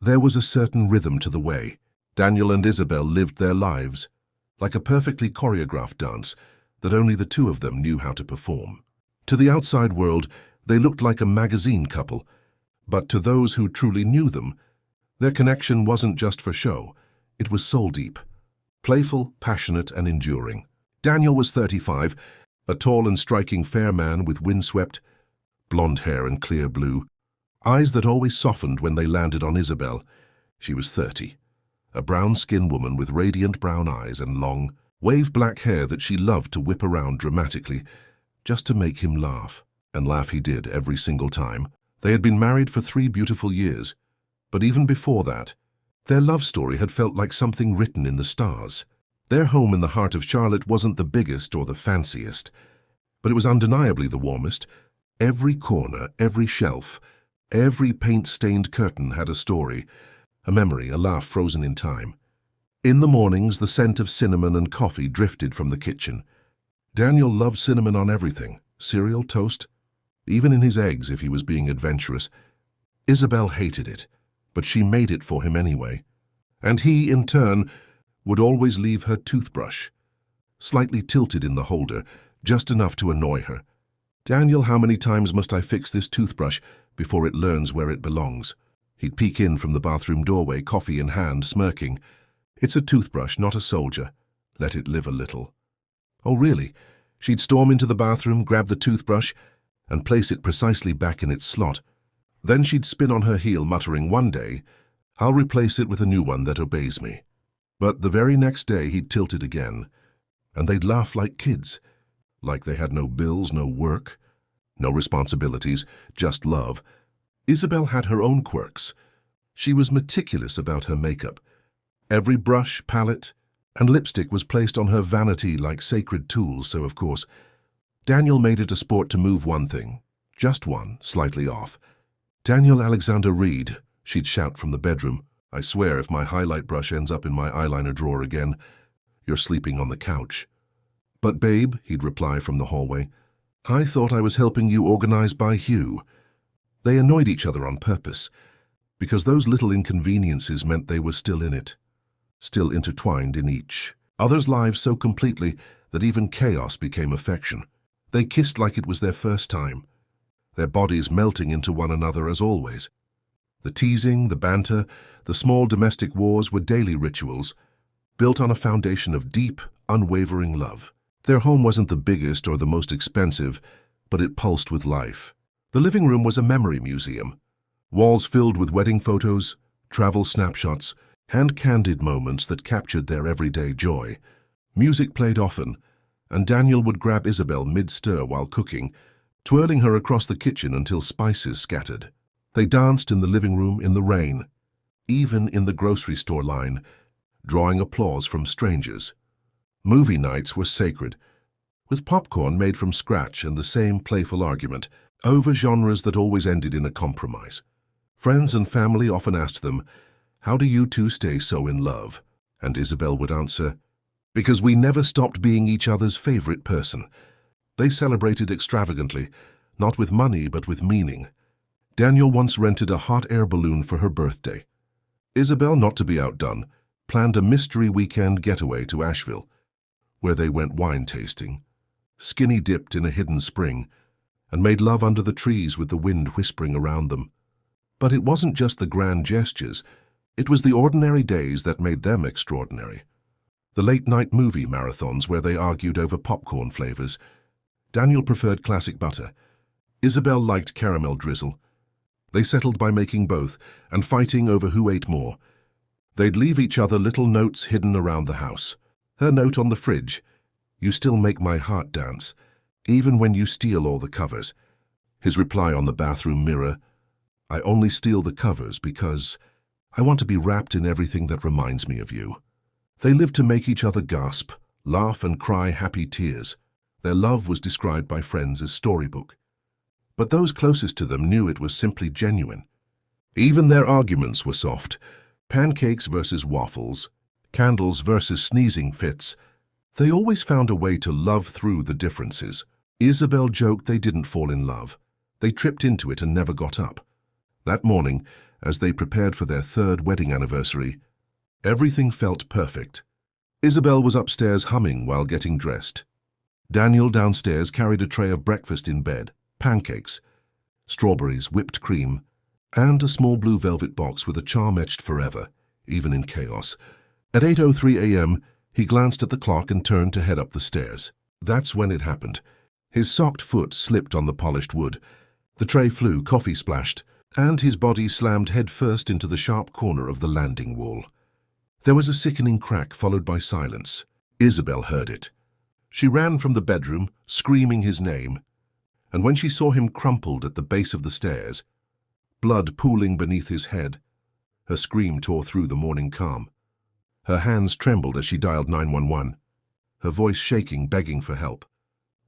There was a certain rhythm to the way Daniel and Isabel lived their lives, like a perfectly choreographed dance that only the two of them knew how to perform. To the outside world, they looked like a magazine couple, but to those who truly knew them, their connection wasn't just for show, it was soul-deep, playful, passionate, and enduring. Daniel was 35, a tall and striking fair man with windswept, blonde hair and clear blue, eyes that always softened when they landed on Isabel. She was 30, a brown-skinned woman with radiant brown eyes and long, wave-black hair that she loved to whip around dramatically, just to make him laugh. And laugh he did every single time. They had been married for 3 beautiful years, but even before that, their love story had felt like something written in the stars. Their home in the heart of Charlotte wasn't the biggest or the fanciest, but it was undeniably the warmest. Every corner, every shelf, every paint-stained curtain had a story, a memory, a laugh frozen in time. In the mornings, the scent of cinnamon and coffee drifted from the kitchen. Daniel loved cinnamon on everything, cereal, toast, even in his eggs if he was being adventurous. Isabel hated it, but she made it for him anyway. And he, in turn, would always leave her toothbrush, slightly tilted in the holder, just enough to annoy her. "Daniel, how many times must I fix this toothbrush before it learns where it belongs?" He'd peek in from the bathroom doorway, coffee in hand, smirking. "It's a toothbrush, not a soldier. Let it live a little." Oh, really? She'd storm into the bathroom, grab the toothbrush, and place it precisely back in its slot. Then she'd spin on her heel, muttering, "One day, I'll replace it with a new one that obeys me." But the very next day he'd tilt it again, and they'd laugh like kids, like they had no bills, no work, no responsibilities, just love. Isabel had her own quirks. She was meticulous about her makeup. Every brush, palette, and lipstick was placed on her vanity like sacred tools, so of course, Daniel made it a sport to move one thing, just one, slightly off. "Daniel Alexander Reed," she'd shout from the bedroom. "I swear if my highlight brush ends up in my eyeliner drawer again, you're sleeping on the couch." "But babe," he'd reply from the hallway, "I thought I was helping you organize by hue." They annoyed each other on purpose, because those little inconveniences meant they were still in it, still intertwined in each other's lives so completely that even chaos became affection. They kissed like it was their first time, their bodies melting into one another as always. The teasing, the banter, the small domestic wars were daily rituals, built on a foundation of deep, unwavering love. Their home wasn't the biggest or the most expensive, but it pulsed with life. The living room was a memory museum, walls filled with wedding photos, travel snapshots, and candid moments that captured their everyday joy. Music played often, and Daniel would grab Isabel mid-stir while cooking, twirling her across the kitchen until spices scattered. They danced in the living room in the rain, even in the grocery store line, drawing applause from strangers. Movie nights were sacred, with popcorn made from scratch and the same playful argument over genres that always ended in a compromise. Friends and family often asked them, "How do you two stay so in love?" And Isabel would answer, "Because we never stopped being each other's favorite person." They celebrated extravagantly, not with money but with meaning. Daniel once rented a hot air balloon for her birthday. Isabel, not to be outdone, planned a mystery weekend getaway to Asheville, where they went wine tasting, skinny dipped in a hidden spring, and made love under the trees with the wind whispering around them. But it wasn't just the grand gestures, it was the ordinary days that made them extraordinary. The late-night movie marathons where they argued over popcorn flavors. Daniel preferred classic butter. Isabel liked caramel drizzle. They settled by making both and fighting over who ate more. They'd leave each other little notes hidden around the house. Her note on the fridge, "You still make my heart dance, even when you steal all the covers." His reply on the bathroom mirror, "I only steal the covers because I want to be wrapped in everything that reminds me of you." They lived to make each other gasp, laugh and cry happy tears. Their love was described by friends as storybook. But those closest to them knew it was simply genuine. Even their arguments were soft. Pancakes versus waffles, candles versus sneezing fits. They always found a way to love through the differences. Isabel joked they didn't fall in love. They tripped into it and never got up. That morning, as they prepared for their third wedding anniversary. Everything felt perfect. Isabel was upstairs humming while getting dressed. Daniel downstairs carried a tray of breakfast in bed, pancakes, strawberries, whipped cream, and a small blue velvet box with a charm etched forever, even in chaos. At 8:03 a.m., he glanced at the clock and turned to head up the stairs. That's when it happened. His socked foot slipped on the polished wood. The tray flew, coffee splashed, and his body slammed headfirst into the sharp corner of the landing wall. There was a sickening crack followed by silence. Isabel heard it. She ran from the bedroom, screaming his name, and when she saw him crumpled at the base of the stairs, blood pooling beneath his head, her scream tore through the morning calm. Her hands trembled as she dialed 911, her voice shaking, begging for help.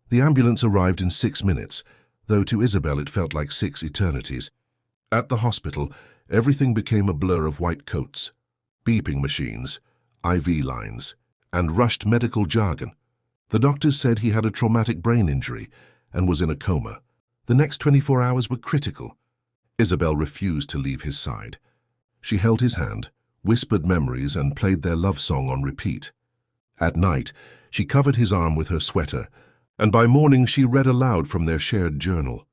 The ambulance arrived in 6 minutes, though to Isabel it felt like 6 eternities. At the hospital, everything became a blur of white coats, beeping machines, IV lines, and rushed medical jargon. The doctors said he had a traumatic brain injury and was in a coma. The next 24 hours were critical. Isabel refused to leave his side. She held his hand, whispered memories, and played their love song on repeat. At night, she covered his arm with her sweater, and by morning she read aloud from their shared journal.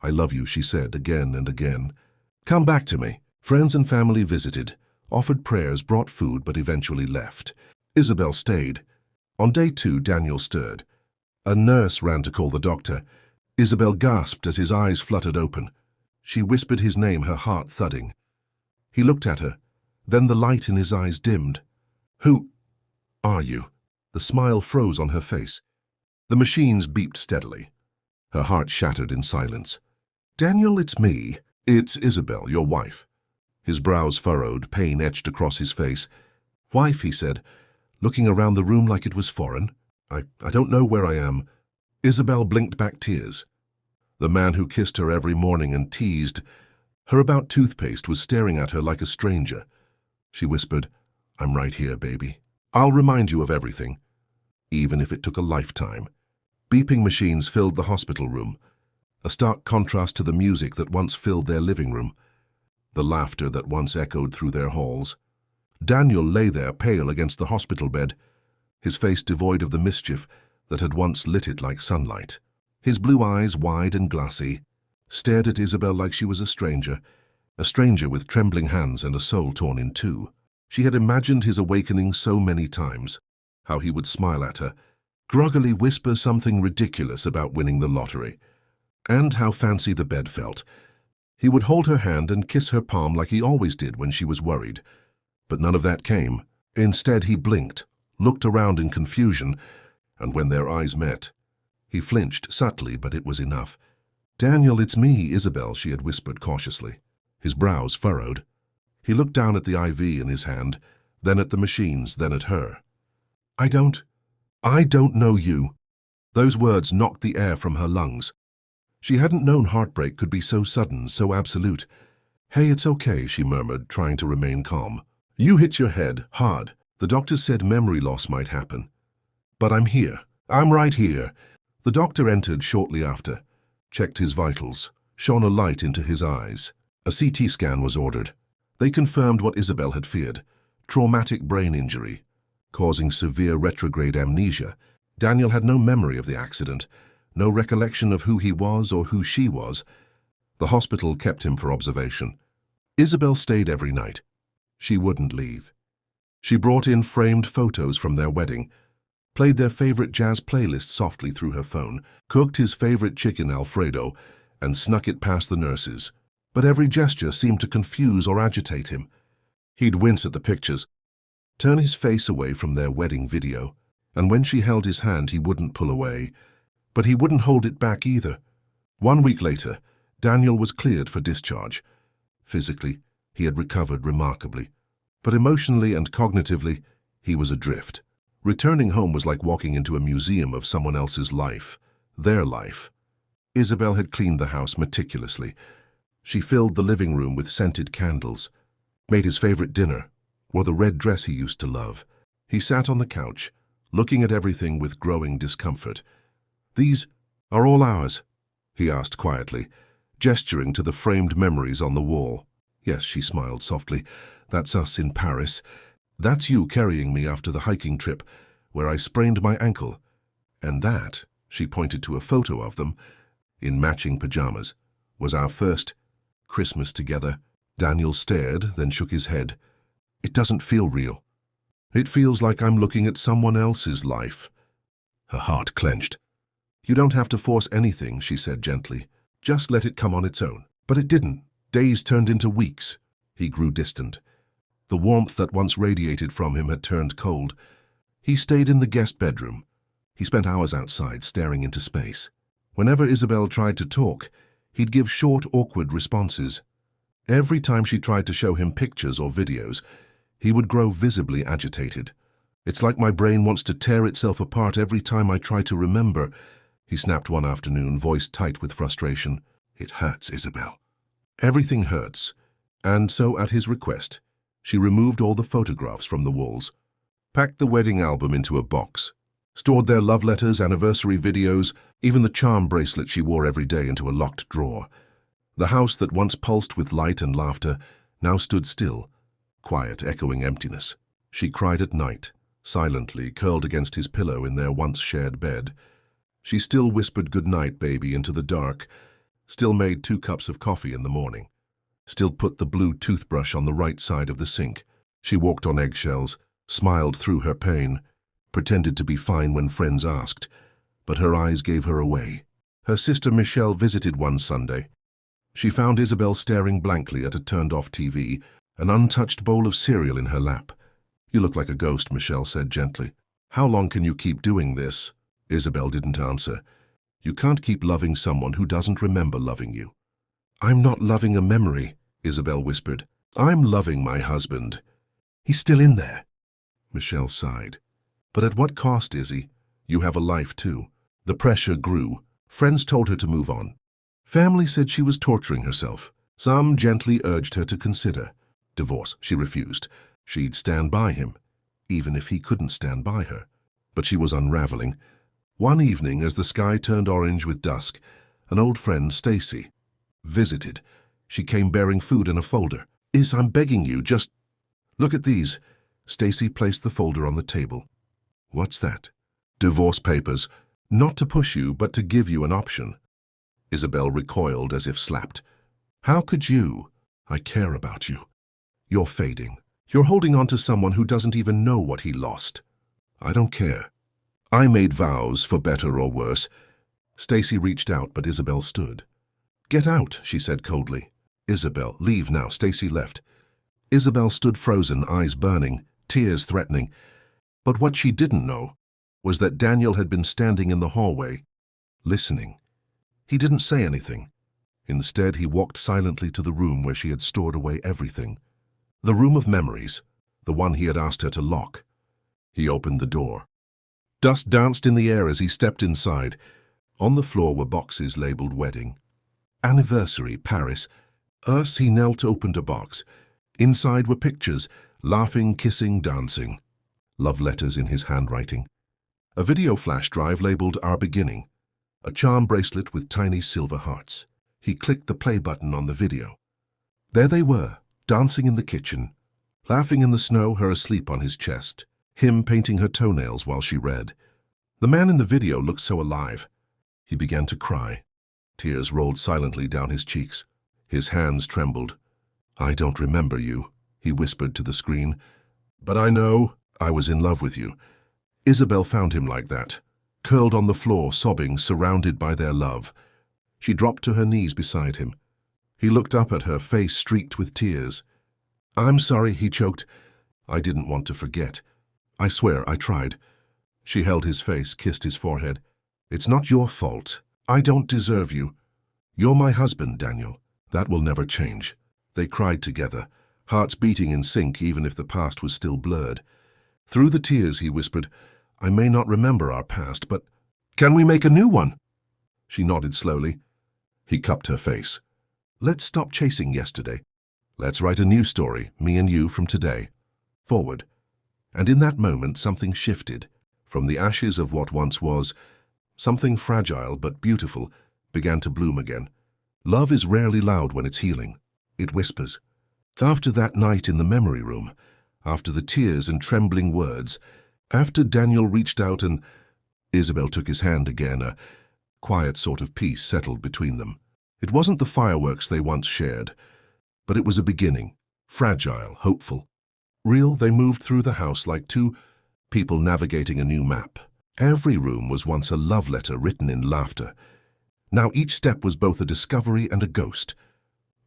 "I love you," she said again and again. "Come back to me." Friends and family visited, offered prayers, brought food, but eventually left. Isabel stayed. On day 2, Daniel stirred. A nurse ran to call the doctor. Isabel gasped as his eyes fluttered open. She whispered his name, her heart thudding. He looked at her. Then the light in his eyes dimmed. "Who are you?" The smile froze on her face. The machines beeped steadily. Her heart shattered in silence. "Daniel, it's me. It's Isabel, your wife." His brows furrowed, pain etched across his face. "Wife," he said, looking around the room like it was foreign. I don't know where I am." Isabel blinked back tears. The man who kissed her every morning and teased her about toothpaste was staring at her like a stranger. She whispered, "I'm right here, baby. I'll remind you of everything, even if it took a lifetime." Beeping machines filled the hospital room, a stark contrast to the music that once filled their living room, the laughter that once echoed through their halls. Daniel lay there, pale against the hospital bed, his face devoid of the mischief that had once lit it like sunlight. His blue eyes, wide and glassy, stared at Isabel like she was a stranger with trembling hands and a soul torn in two. She had imagined his awakening so many times, how he would smile at her, groggily whisper something ridiculous about winning the lottery, and how fancy the bed felt. He would hold her hand and kiss her palm like he always did when she was worried. But none of that came. Instead, he blinked, looked around in confusion, and when their eyes met, he flinched subtly, but it was enough. "Daniel, it's me, Isabel," she had whispered cautiously. His brows furrowed. He looked down at the IV in his hand, then at the machines, then at her. I don't know you." Those words knocked the air from her lungs. She hadn't known heartbreak could be so sudden, so absolute. "Hey, it's okay," she murmured, trying to remain calm. "You hit your head hard. The doctor said memory loss might happen. But I'm here. I'm right here." The doctor entered shortly after, checked his vitals, shone a light into his eyes. A CT scan was ordered. They confirmed what Isabel had feared: traumatic brain injury, causing severe retrograde amnesia. Daniel had no memory of the accident, no recollection of who he was or who she was. The hospital kept him for observation. Isabel stayed every night. She wouldn't leave. She brought in framed photos from their wedding, played their favorite jazz playlist softly through her phone, cooked his favorite chicken Alfredo, and snuck it past the nurses. But every gesture seemed to confuse or agitate him. He'd wince at the pictures, turn his face away from their wedding video, and when she held his hand he wouldn't pull away. But he wouldn't hold it back either. 1 week later, Daniel was cleared for discharge. Physically, he had recovered remarkably, but emotionally and cognitively, he was adrift. Returning home was like walking into a museum of someone else's life, their life. Isabel had cleaned the house meticulously. She filled the living room with scented candles, made his favorite dinner, wore the red dress he used to love. He sat on the couch, looking at everything with growing discomfort. "These are all ours?" he asked quietly, gesturing to the framed memories on the wall. Yes, she smiled softly. That's us in Paris. That's you carrying me after the hiking trip, where I sprained my ankle. And that, she pointed to a photo of them, in matching pajamas, was our first Christmas together. Daniel stared, then shook his head. It doesn't feel real. It feels like I'm looking at someone else's life. Her heart clenched. You don't have to force anything, she said gently. Just let it come on its own. But it didn't. Days turned into weeks. He grew distant. The warmth that once radiated from him had turned cold. He stayed in the guest bedroom. He spent hours outside, staring into space. Whenever Isabel tried to talk, he'd give short, awkward responses. Every time she tried to show him pictures or videos, he would grow visibly agitated. It's like my brain wants to tear itself apart every time I try to remember, he snapped one afternoon, voice tight with frustration. It hurts, Isabel. Everything hurts. And so, at his request, she removed all the photographs from the walls, packed the wedding album into a box, stored their love letters, anniversary videos, even the charm bracelet she wore every day into a locked drawer. The house that once pulsed with light and laughter now stood still, quiet, echoing emptiness. She cried at night, silently, curled against his pillow in their once-shared bed. She still whispered "Good night, baby" into the dark, still made 2 cups of coffee in the morning, still put the blue toothbrush on the right side of the sink. She walked on eggshells, smiled through her pain, pretended to be fine when friends asked, but her eyes gave her away. Her sister Michelle visited one Sunday. She found Isabel staring blankly at a turned-off TV, an untouched bowl of cereal in her lap. You look like a ghost, Michelle said gently. How long can you keep doing this? Isabel didn't answer. You can't keep loving someone who doesn't remember loving you. I'm not loving a memory, Isabel whispered. I'm loving my husband. He's still in there. Michelle sighed. But at what cost, Izzy? You have a life too. The pressure grew. Friends told her to move on. Family said she was torturing herself. Some gently urged her to consider divorce. She refused. She'd stand by him, even if he couldn't stand by her. But she was unraveling. One evening, as the sky turned orange with dusk, an old friend, Stacy, visited. She came bearing food in a folder. I'm begging you, just look at these. Stacy placed the folder on the table. What's that? Divorce papers. Not to push you, but to give you an option. Isabel recoiled as if slapped. How could you? I care about you. You're fading. You're holding on to someone who doesn't even know what he lost. I don't care. I made vows, for better or worse. Stacy reached out, but Isabel stood. Get out, she said coldly. Isabel, leave now. Stacy left. Isabel stood frozen, eyes burning, tears threatening. But what she didn't know was that Daniel had been standing in the hallway, listening. He didn't say anything. Instead, he walked silently to the room where she had stored away everything. The room of memories, the one he had asked her to lock. He opened the door. Dust danced in the air as he stepped inside. On the floor were boxes labeled wedding. Anniversary, Paris. He knelt, opened a box. Inside were pictures, laughing, kissing, dancing. Love letters in his handwriting. A video flash drive labeled Our Beginning. A charm bracelet with tiny silver hearts. He clicked the play button on the video. There they were, dancing in the kitchen, laughing in the snow, her asleep on his chest, him painting her toenails while she read. The man in the video looked so alive. He began to cry. Tears rolled silently down his cheeks. His hands trembled. I don't remember you, he whispered to the screen. But I know I was in love with you. Isabel found him like that, curled on the floor, sobbing, surrounded by their love. She dropped to her knees beside him. He looked up at her, face streaked with tears. I'm sorry, he choked. I didn't want to forget. I swear I tried. She held his face, kissed his forehead. It's not your fault. I don't deserve you. You're my husband, Daniel. That will never change. They cried together, hearts beating in sync even if the past was still blurred. Through the tears, he whispered, I may not remember our past, but can we make a new one? She nodded slowly. He cupped her face. Let's stop chasing yesterday. Let's write a new story, me and you, from today. Forward. And in that moment, something shifted. From the ashes of what once was, something fragile but beautiful began to bloom again. Love is rarely loud when it's healing. It whispers. After that night in the memory room, after the tears and trembling words, after Daniel reached out and Isabel took his hand again, a quiet sort of peace settled between them. It wasn't the fireworks they once shared, but it was a beginning, fragile, hopeful. Real, they moved through the house like two people navigating a new map. Every room was once a love letter written in laughter. Now each step was both a discovery and a ghost.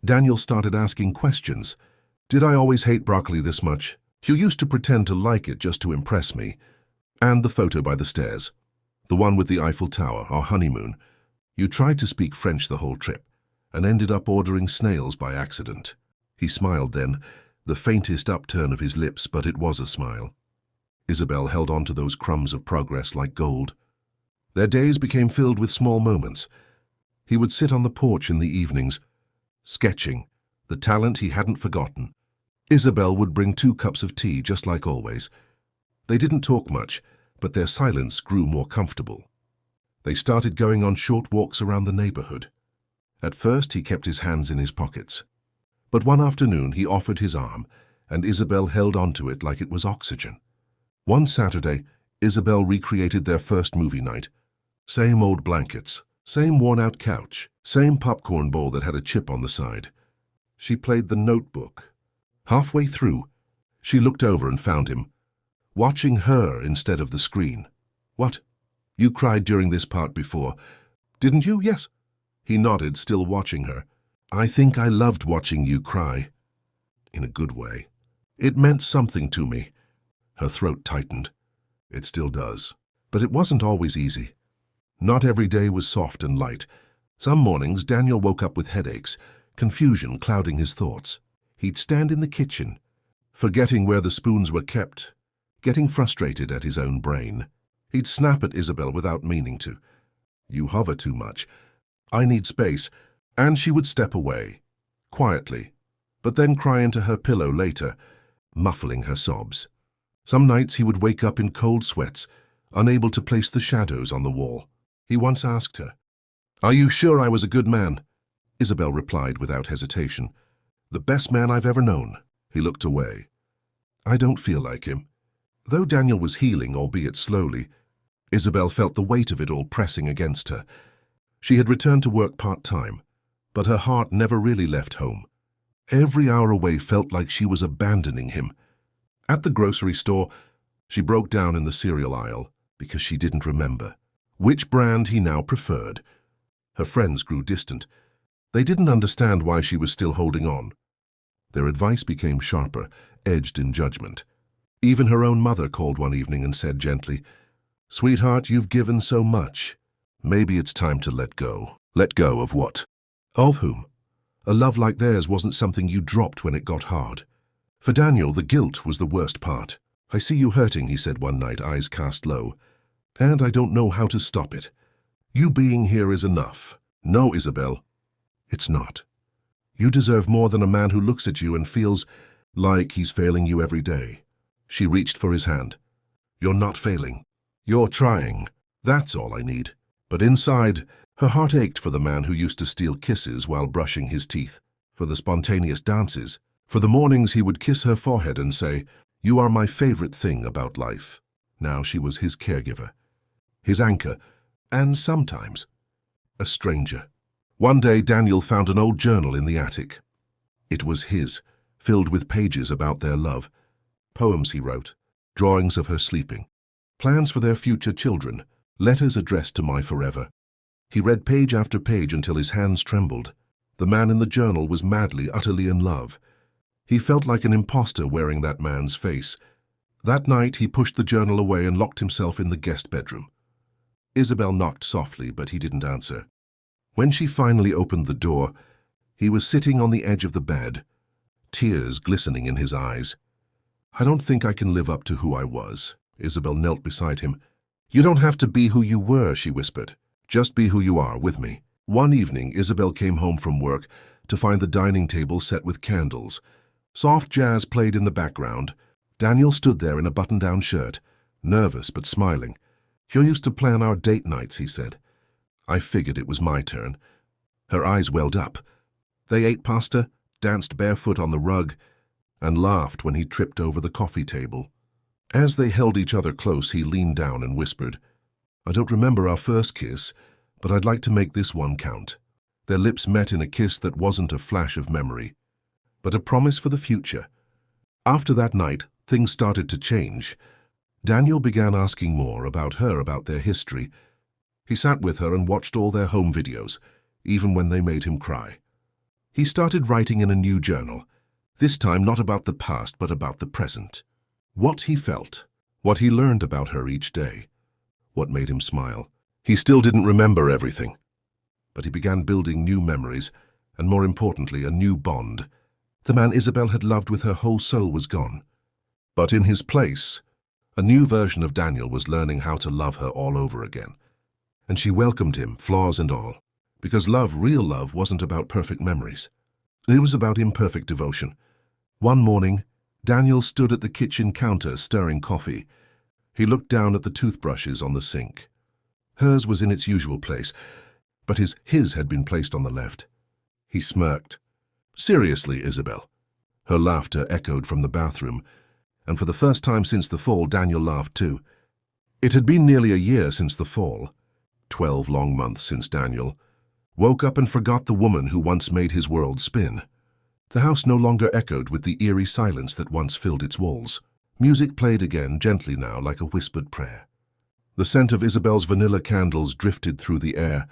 Daniel started asking questions. Did I always hate broccoli this much? You used to pretend to like it just to impress me. And the photo by the stairs. The one with the Eiffel Tower, our honeymoon. You tried to speak French the whole trip, and ended up ordering snails by accident. He smiled then, the faintest upturn of his lips, but it was a smile. Isabel held on to those crumbs of progress like gold. Their days became filled with small moments. He would sit on the porch in the evenings, sketching, the talent he hadn't forgotten. Isabel would bring 2 cups of tea, just like always. They didn't talk much, but their silence grew more comfortable. They started going on short walks around the neighborhood. At first, he kept his hands in his pockets. But one afternoon, he offered his arm, and Isabel held onto it like it was oxygen. One Saturday, Isabel recreated their first movie night. Same old blankets, same worn-out couch, same popcorn bowl that had a chip on the side. She played The Notebook. Halfway through, she looked over and found him, watching her instead of the screen. What? You cried during this part before, didn't you? Yes. He nodded, still watching her. I think I loved watching you cry. In a good way. It meant something to me. Her throat tightened. It still does. But it wasn't always easy. Not every day was soft and light. Some mornings Daniel woke up with headaches, confusion clouding his thoughts. He'd stand in the kitchen, forgetting where the spoons were kept, getting frustrated at his own brain. He'd snap at Isabel without meaning to. You hover too much. I need space. And she would step away, quietly, but then cry into her pillow later, muffling her sobs. Some nights he would wake up in cold sweats, unable to place the shadows on the wall. He once asked her, "Are you sure I was a good man?" Isabel replied without hesitation, "The best man I've ever known." He looked away. I don't feel like him. Though Daniel was healing, albeit slowly, Isabel felt the weight of it all pressing against her. She had returned to work part-time, but her heart never really left home. Every hour away felt like she was abandoning him. At the grocery store, she broke down in the cereal aisle because she didn't remember which brand he now preferred. Her friends grew distant. They didn't understand why she was still holding on. Their advice became sharper, edged in judgment. Even her own mother called one evening and said gently, "Sweetheart, you've given so much. Maybe it's time to let go." Let go of what? Of whom? A love like theirs wasn't something you dropped when it got hard. For Daniel, the guilt was the worst part. "I see you hurting," he said one night, eyes cast low. "And I don't know how to stop it. You being here is enough." "No, Isabel. It's not. You deserve more than a man who looks at you and feels like he's failing you every day." She reached for his hand. "You're not failing. You're trying. That's all I need." But inside, her heart ached for the man who used to steal kisses while brushing his teeth, for the spontaneous dances, for the mornings he would kiss her forehead and say, "You are my favorite thing about life." Now she was his caregiver, his anchor, and sometimes a stranger. One day Daniel found an old journal in the attic. It was his, filled with pages about their love. Poems he wrote, drawings of her sleeping, plans for their future children, letters addressed to my forever. He read page after page until his hands trembled. The man in the journal was madly, utterly in love. He felt like an imposter wearing that man's face. That night he pushed the journal away and locked himself in the guest bedroom. Isabel knocked softly, but he didn't answer. When she finally opened the door, he was sitting on the edge of the bed, tears glistening in his eyes. "I don't think I can live up to who I was." Isabel knelt beside him. "You don't have to be who you were," she whispered. "Just be who you are with me." One evening, Isabel came home from work to find the dining table set with candles. Soft jazz played in the background. Daniel stood there in a button-down shirt, nervous but smiling. "You used to plan our date nights," he said. I figured it was my turn. Her eyes welled up. "They ate pasta? danced barefoot on the rug, and laughed when he tripped over the coffee table. As they held each other close, he leaned down and whispered, "I don't remember our first kiss, but I'd like to make this one count." Their lips met in a kiss that wasn't a flash of memory, but a promise for the future. After that night, things started to change. Daniel began asking more about her, about their history. He sat with her and watched all their home videos, even when they made him cry. He started writing in a new journal, this time not about the past but about the present. What he felt, what he learned about her each day, what made him smile. He still didn't remember everything, but he began building new memories, and more importantly, a new bond. The man Isabel had loved with her whole soul was gone. But in his place, a new version of Daniel was learning how to love her all over again. And she welcomed him, flaws and all, because love, real love, wasn't about perfect memories. It was about imperfect devotion. One morning, Daniel stood at the kitchen counter stirring coffee. He looked down at the toothbrushes on the sink. Hers was in its usual place, but his had been placed on the left. He smirked. "Seriously, Isabel?" Her laughter echoed from the bathroom, and for the first time since the fall, Daniel laughed too. It had been nearly a year since the fall, 12 long months since Daniel woke up and forgot the woman who once made his world spin. The house no longer echoed with the eerie silence that once filled its walls. Music played again, gently now, like a whispered prayer. The scent of Isabel's vanilla candles drifted through the air.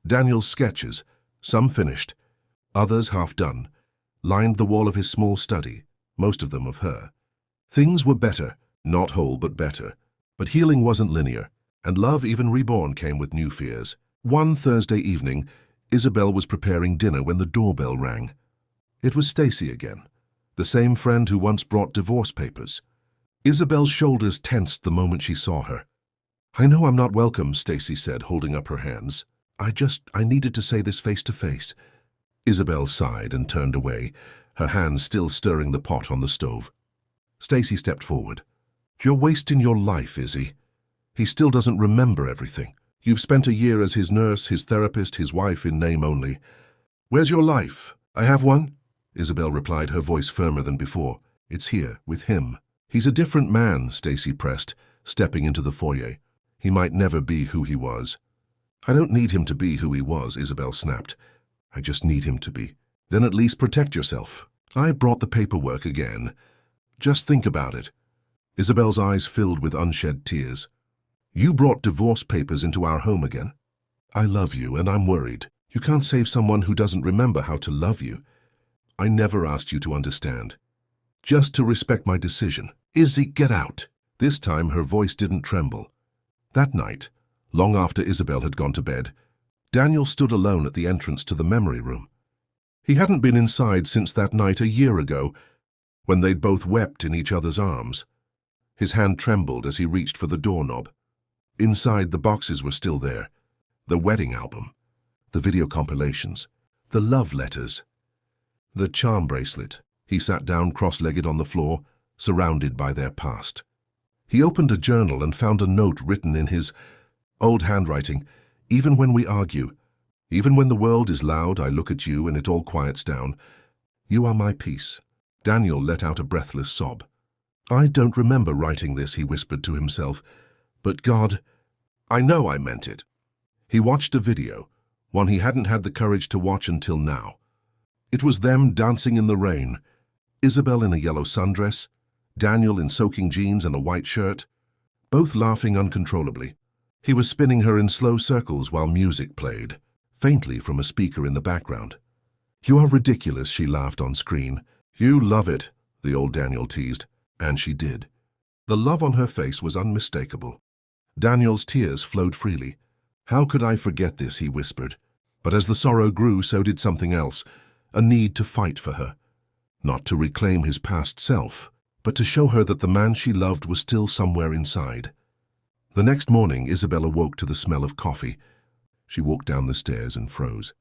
Daniel's sketches, some finished, others half done, lined the wall of his small study, most of them of her. Things were better, not whole but better. But healing wasn't linear, and love, even reborn, came with new fears. One Thursday evening, Isabel was preparing dinner when the doorbell rang. It was Stacy again, the same friend who once brought divorce papers. Isabel's shoulders tensed the moment she saw her. "I know I'm not welcome," Stacy said, holding up her hands. I needed to say this face to face." Isabel sighed and turned away, her hands still stirring the pot on the stove. Stacy stepped forward. "You're wasting your life, Izzy. He still doesn't remember everything. You've spent a year as his nurse, his therapist, his wife in name only. Where's your life?" "I have one," Isabel replied, her voice firmer than before. "It's here, with him." "He's a different man," Stacy pressed, stepping into the foyer. "He might never be who he was." "I don't need him to be who he was," Isabel snapped. "I just need him to be." "Then at least protect yourself." "I brought the paperwork again. Just think about it." Isabel's eyes filled with unshed tears. "You brought divorce papers into our home again. I love you, and I'm worried. You can't save someone who doesn't remember how to love you. I never asked you to understand. Just to respect my decision. Izzy, get out." This time her voice didn't tremble. That night, long after Isabel had gone to bed, Daniel stood alone at the entrance to the memory room. He hadn't been inside since that night a year ago, when they'd both wept in each other's arms. His hand trembled as he reached for the doorknob. Inside, the boxes were still there. The wedding album, the video compilations, the love letters, the charm bracelet. He sat down cross-legged on the floor, surrounded by their past. He opened a journal and found a note written in his old handwriting. "Even when we argue, even when the world is loud, I look at you and it all quiets down. You are my peace." Daniel let out a breathless sob. "I don't remember writing this," he whispered to himself. "But God, I know I meant it." He watched a video, one he hadn't had the courage to watch until now. It was them dancing in the rain. Isabel in a yellow sundress, Daniel in soaking jeans and a white shirt, both laughing uncontrollably. He was spinning her in slow circles while music played, faintly from a speaker in the background. "You are ridiculous," she laughed on screen. "You love it," the old Daniel teased, and she did. The love on her face was unmistakable. Daniel's tears flowed freely. "How could I forget this?" he whispered. But as the sorrow grew, so did something else, a need to fight for her. Not to reclaim his past self, but to show her that the man she loved was still somewhere inside. The next morning, Isabel awoke to the smell of coffee. She walked down the stairs and froze.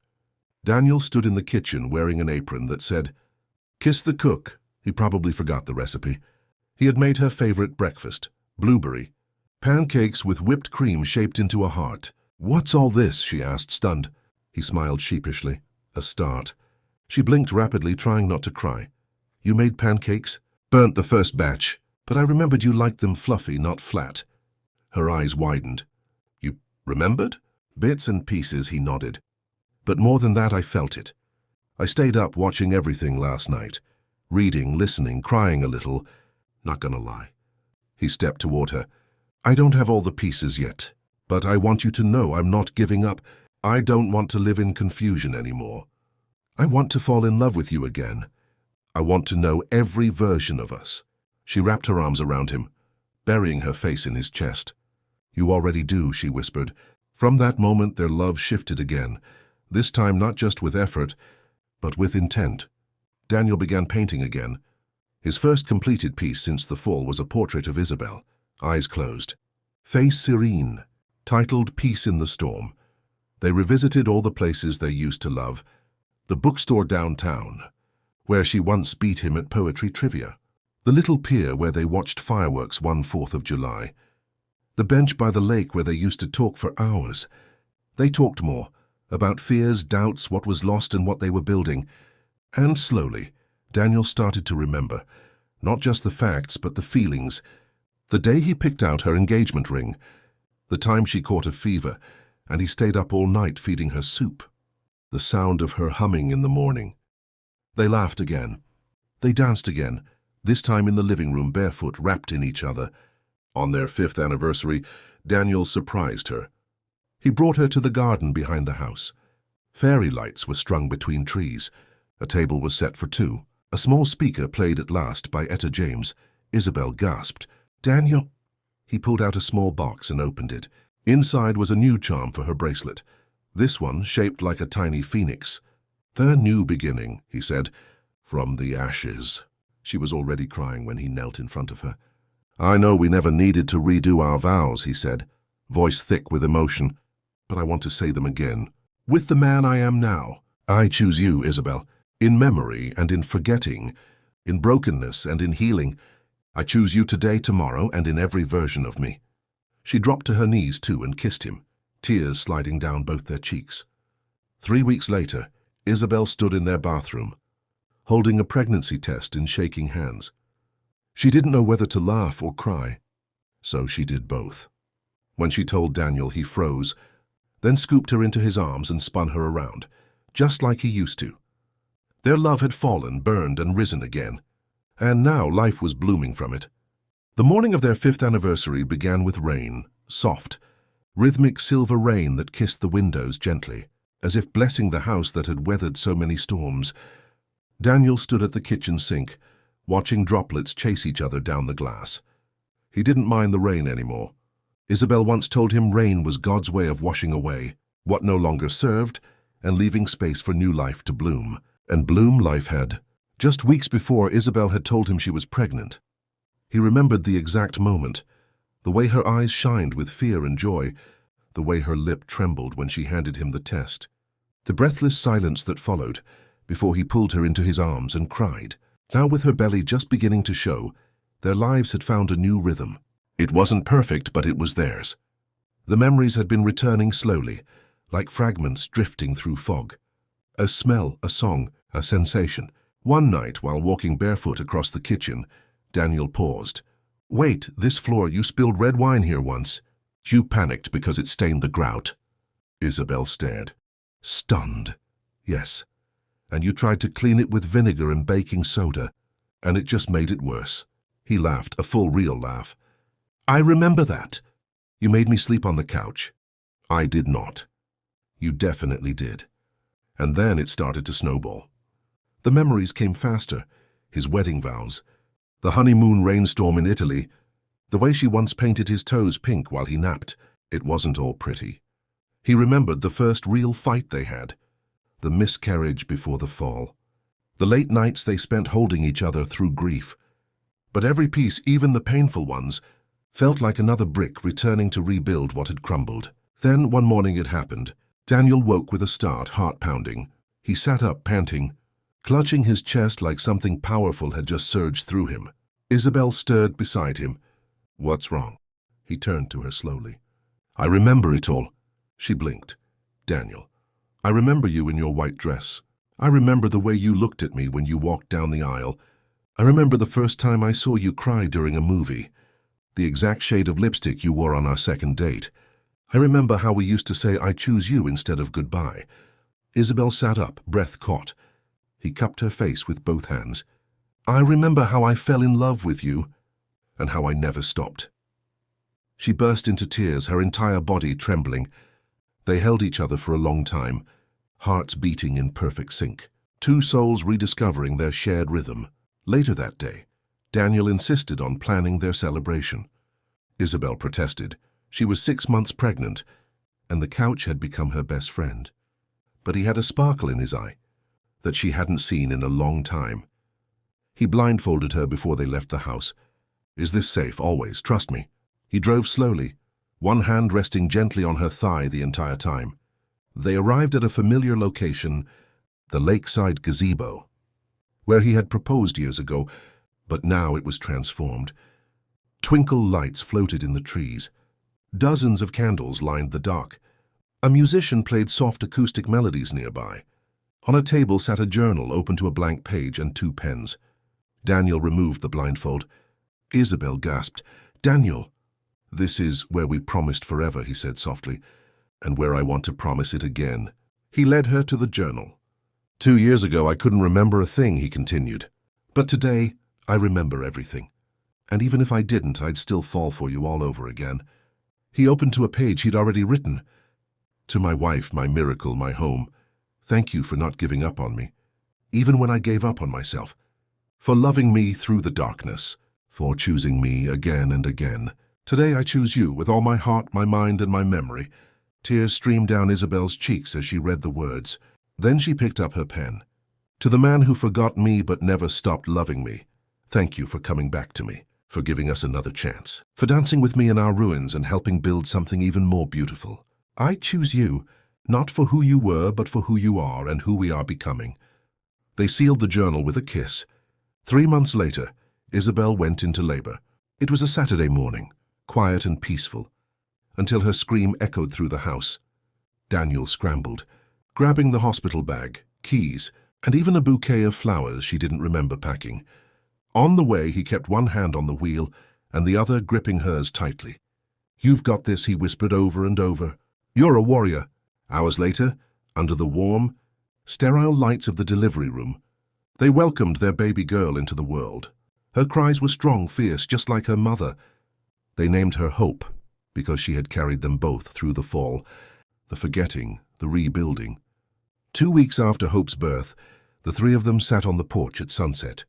Daniel stood in the kitchen wearing an apron that said, "Kiss the cook." He probably forgot the recipe. He had made her favorite breakfast, blueberry, pancakes with whipped cream shaped into a heart. "What's all this?" she asked, stunned. He smiled sheepishly. "A start." She blinked rapidly, trying not to cry. You made pancakes? Burnt the first batch, but I remembered you liked them fluffy, not flat. Her eyes widened. You remembered? Bits and pieces, he nodded. But more than that, I felt it. I stayed up watching everything last night. Reading, listening, crying a little. Not gonna lie. He stepped toward her. I don't have all the pieces yet, but I want you to know I'm not giving up. I don't want to live in confusion anymore. I want to fall in love with you again. I want to know every version of us. She wrapped her arms around him, burying her face in his chest. You already do, she whispered. From that moment, their love shifted again, this time not just with effort, but with intent. Daniel began painting again. His first completed piece since the fall was a portrait of Isabel, eyes closed. Face serene, titled Peace in the Storm. They revisited all the places they used to love. The bookstore downtown, where she once beat him at poetry trivia. The little pier where they watched fireworks one 4th of July. The bench by the lake where they used to talk for hours. They talked more, about fears, doubts, what was lost and what they were building. And slowly, Daniel started to remember, not just the facts, but the feelings. The day he picked out her engagement ring, the time she caught a fever, and he stayed up all night feeding her soup. The sound of her humming in the morning. They laughed again. They danced again, this time in the living room, barefoot, wrapped in each other. On their 5th anniversary, Daniel surprised her. He brought her to the garden behind the house. Fairy lights were strung between trees. A table was set for two. A small speaker played at last by Etta James. Isabel gasped. Daniel? He pulled out a small box and opened it. Inside was a new charm for her bracelet. This one shaped like a tiny phoenix. The new beginning, he said, from the ashes. She was already crying when he knelt in front of her. I know we never needed to redo our vows, he said, voice thick with emotion, but I want to say them again. With the man I am now, I choose you, Isabel. In memory and in forgetting, in brokenness and in healing, I choose you today, tomorrow, and in every version of me. She dropped to her knees, too, and kissed him, tears sliding down both their cheeks. 3 weeks later, Isabel stood in their bathroom, holding a pregnancy test in shaking hands. She didn't know whether to laugh or cry, so she did both. When she told Daniel, he froze, then scooped her into his arms and spun her around, just like he used to. Their love had fallen, burned, and risen again, and now life was blooming from it. The morning of their 5th anniversary began with rain, soft, rhythmic silver rain that kissed the windows gently, as if blessing the house that had weathered so many storms. Daniel stood at the kitchen sink, watching droplets chase each other down the glass. He didn't mind the rain anymore. Isabel once told him rain was God's way of washing away what no longer served and leaving space for new life to bloom. And bloom life had. Just weeks before, Isabel had told him she was pregnant. He remembered the exact moment, the way her eyes shined with fear and joy, the way her lip trembled when she handed him the test. The breathless silence that followed, before he pulled her into his arms and cried. Now with her belly just beginning to show, their lives had found a new rhythm. It wasn't perfect, but it was theirs. The memories had been returning slowly, like fragments drifting through fog. A smell, a song, a sensation. One night, while walking barefoot across the kitchen, Daniel paused. Wait, this floor, you spilled red wine here once. You panicked because it stained the grout. Isabel stared. Stunned. Yes. And you tried to clean it with vinegar and baking soda, and it just made it worse. He laughed, a full, real laugh. I remember that. You made me sleep on the couch. I did not. You definitely did. And then it started to snowball. The memories came faster, his wedding vows, the honeymoon rainstorm in Italy, the way she once painted his toes pink while he napped. It wasn't all pretty. He remembered the first real fight they had, the miscarriage before the fall, the late nights they spent holding each other through grief. But every piece, even the painful ones, felt like another brick returning to rebuild what had crumbled. Then one morning it happened. Daniel woke with a start, heart pounding. He sat up, panting, clutching his chest like something powerful had just surged through him. Isabel stirred beside him. What's wrong? He turned to her slowly. I remember it all. She blinked. Daniel, I remember you in your white dress. I remember the way you looked at me when you walked down the aisle. I remember the first time I saw you cry during a movie. The exact shade of lipstick you wore on our second date. I remember how we used to say, I choose you instead of goodbye. Isabel sat up, breath caught. He cupped her face with both hands. I remember how I fell in love with you, and how I never stopped. She burst into tears, her entire body trembling. They held each other for a long time, hearts beating in perfect sync, two souls rediscovering their shared rhythm. Later that day, Daniel insisted on planning their celebration. Isabel protested. She was 6 months pregnant, and the couch had become her best friend. But he had a sparkle in his eye that she hadn't seen in a long time. He blindfolded her before they left the house. Is this safe? Always. Trust me. He drove slowly, one hand resting gently on her thigh the entire time. They arrived at a familiar location, the lakeside gazebo, where he had proposed years ago, but now it was transformed. Twinkle lights floated in the trees. Dozens of candles lined the dock. A musician played soft acoustic melodies nearby. On a table sat a journal open to a blank page and 2 pens. Daniel removed the blindfold. Isabel gasped. Daniel! This is where we promised forever, he said softly, and where I want to promise it again. He led her to the journal. 2 years ago I couldn't remember a thing, he continued. But today I remember everything. And even if I didn't, I'd still fall for you all over again. He opened to a page he'd already written. To my wife, my miracle, my home. Thank you for not giving up on me, even when I gave up on myself. For loving me through the darkness, for choosing me again and again. Today I choose you with all my heart, my mind, and my memory. Tears streamed down Isabel's cheeks as she read the words. Then she picked up her pen. To the man who forgot me but never stopped loving me, thank you for coming back to me, for giving us another chance, for dancing with me in our ruins and helping build something even more beautiful. I choose you, not for who you were, but for who you are and who we are becoming. They sealed the journal with a kiss. 3 months later, Isabel went into labor. It was a Saturday morning, quiet and peaceful, until her scream echoed through the house. Daniel scrambled, grabbing the hospital bag, keys, and even a bouquet of flowers she didn't remember packing. On the way, he kept one hand on the wheel and the other gripping hers tightly. You've got this, he whispered over and over. You're a warrior. Hours later, under the warm, sterile lights of the delivery room, they welcomed their baby girl into the world. Her cries were strong, fierce, just like her mother. They named her Hope, because she had carried them both through the fall, the forgetting, the rebuilding. 2 weeks after Hope's birth, the 3 of them sat on the porch at sunset.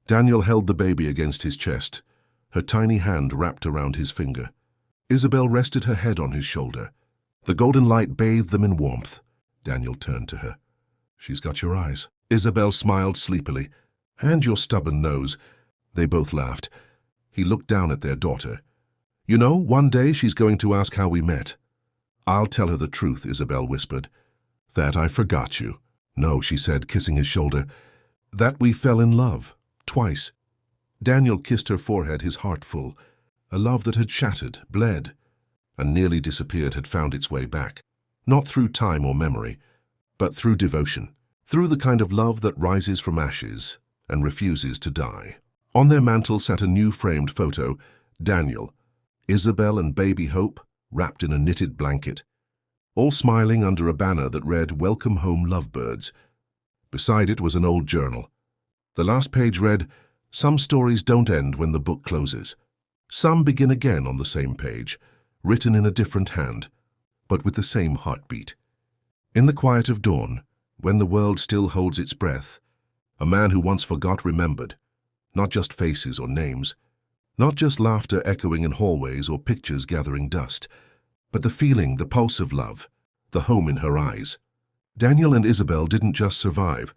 Daniel held the baby against his chest, her tiny hand wrapped around his finger. Isabel rested her head on his shoulder. The golden light bathed them in warmth. Daniel turned to her. She's got your eyes. Isabel smiled sleepily. And your stubborn nose. They both laughed. He looked down at their daughter. You know, one day she's going to ask how we met. I'll tell her the truth, Isabel whispered. That I forgot you. No, she said, kissing his shoulder. That we fell in love. Twice. Daniel kissed her forehead, his heart full. A love that had shattered, bled, and nearly disappeared had found its way back. Not through time or memory, but through devotion. Through the kind of love that rises from ashes and refuses to die. On their mantel sat a new framed photo, Daniel, Isabel and baby Hope, wrapped in a knitted blanket, all smiling under a banner that read, Welcome Home, Lovebirds. Beside it was an old journal. The last page read, Some stories don't end when the book closes. Some begin again on the same page, written in a different hand, but with the same heartbeat. In the quiet of dawn, when the world still holds its breath, a man who once forgot remembered, not just faces or names, not just laughter echoing in hallways or pictures gathering dust, but the feeling, the pulse of love, the home in her eyes. Daniel and Isabel didn't just survive.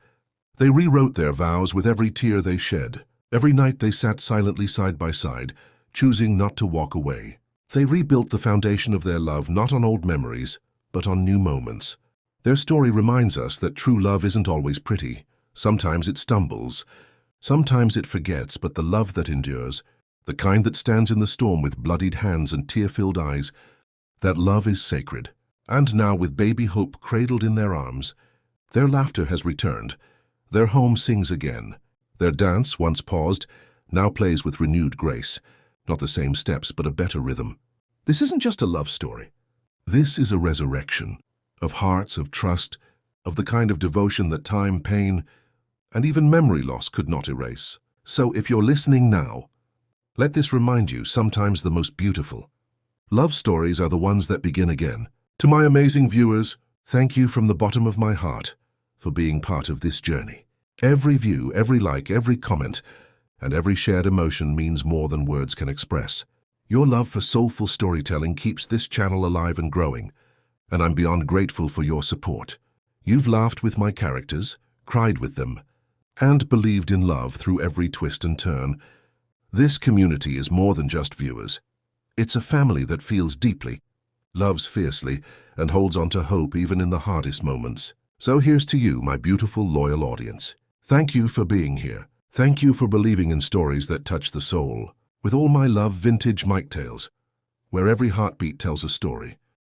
They rewrote their vows with every tear they shed. Every night they sat silently side by side, choosing not to walk away. They rebuilt the foundation of their love not on old memories, but on new moments. Their story reminds us that true love isn't always pretty. Sometimes it stumbles. Sometimes it forgets, but the love that endures, the kind that stands in the storm with bloodied hands and tear-filled eyes, that love is sacred. And now, with baby Hope cradled in their arms, Their laughter has returned. Their home sings again. Their dance, once paused, now plays with renewed grace. Not the same steps, but a better rhythm. This isn't just a love story. This is a resurrection of hearts, of trust, of the kind of devotion that time, pain, and even memory loss could not erase. So if you're listening now, let this remind you, sometimes the most beautiful love stories are the ones that begin again. To my amazing viewers, thank you from the bottom of my heart for being part of this journey. Every view, every like, every comment, and every shared emotion means more than words can express. Your love for soulful storytelling keeps this channel alive and growing, and I'm beyond grateful for your support. You've laughed with my characters, cried with them, and believed in love through every twist and turn. This community is more than just viewers. It's a family that feels deeply, loves fiercely, and holds on to hope even in the hardest moments. So here's to you, my beautiful, loyal audience. Thank you for being here. Thank you for believing in stories that touch the soul. With all my love, Vintage Mike Tales, where every heartbeat tells a story.